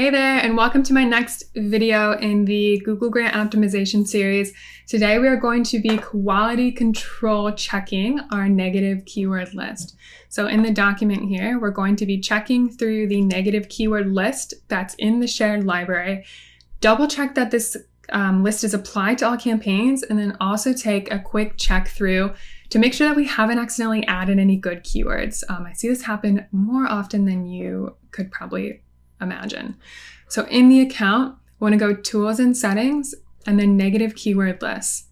Hey there, and welcome to my next video in the Google Grant Optimization series. Today we are going to be quality control checking our negative keyword list. So in the document here, we're going to be checking through the negative keyword list that's in the shared library, double check that this list is applied to all campaigns, and then also take a quick check through to make sure that we haven't accidentally added any good keywords. I see this happen more often than you could probably imagine. So in the account, we want to go Tools and Settings, and then Negative Keyword Lists.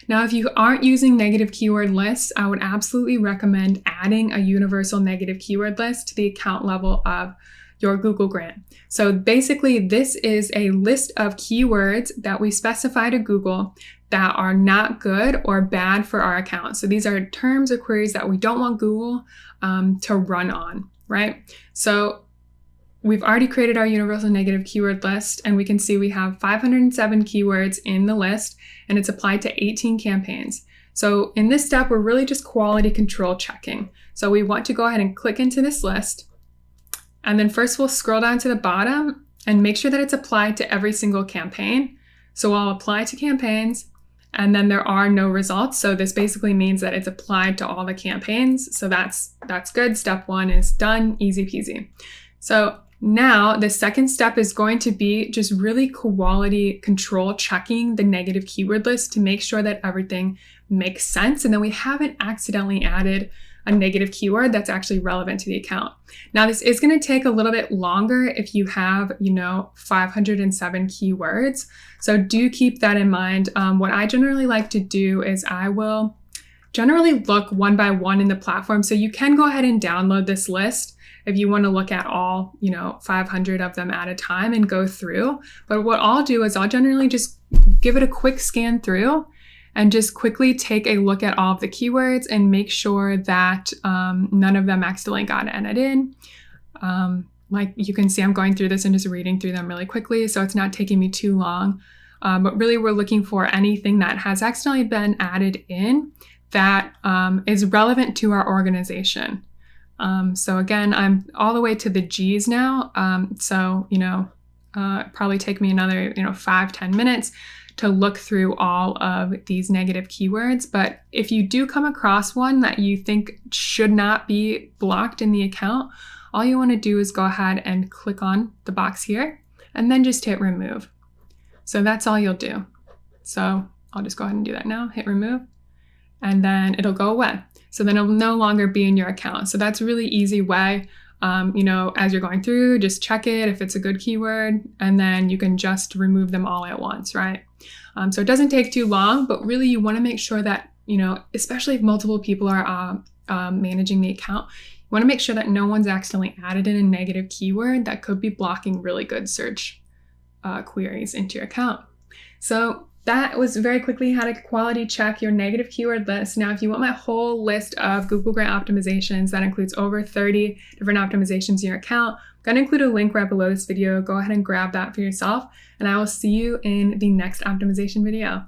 Now, if you aren't using negative keyword lists, I would absolutely recommend adding a universal negative keyword list to the account level of your Google Grant. So basically, this is a list of keywords that we specify to Google that are not good or bad for our account. So these are terms or queries that we don't want Google to run on, right? So we've already created our universal negative keyword list, and we can see we have 507 keywords in the list, and it's applied to 18 campaigns. So in this step, we're really just quality control checking. So we want to go ahead and click into this list, and then first we'll scroll down to the bottom and make sure that it's applied to every single campaign. So I'll apply to campaigns, and then there are no results. So this basically means that it's applied to all the campaigns. So that's good. Step one is done, easy peasy. So now the second step is going to be just really quality control checking the negative keyword list to make sure that everything makes sense and then we haven't accidentally added a negative keyword that's actually relevant to the account. Now, this is going to take a little bit longer if you have, 507 keywords. So do keep that in mind. What I generally like to do is I will generally look one by one in the platform. So you can go ahead and download this list if you want to look at all, 500 of them at a time and go through. But what I'll do is I'll generally just give it a quick scan through and just quickly take a look at all of the keywords and make sure that none of them accidentally got entered in. Like you can see, I'm going through this and just reading through them really quickly, so it's not taking me too long. But really, we're looking for anything that has accidentally been added in that is relevant to our organization. So again, I'm all the way to the G's now. Probably take me another, 5-10 minutes to look through all of these negative keywords. But if you do come across one that you think should not be blocked in the account, all you want to do is go ahead and click on the box here and then just hit remove. So that's all you'll do. So I'll just go ahead and do that now, hit remove, and then it'll go away. So then it'll no longer be in your account. So that's a really easy way, as you're going through, just check it if it's a good keyword, and then you can just remove them all at once, right? So it doesn't take too long, but really you want to make sure that, especially if multiple people are managing the account, you want to make sure that no one's accidentally added in a negative keyword that could be blocking really good search queries into your account. So that was very quickly how to quality check your negative keyword list. Now, if you want my whole list of Google Grant optimizations, that includes over 30 different optimizations in your account, I'm going to include a link right below this video. Go ahead and grab that for yourself, and I will see you in the next optimization video.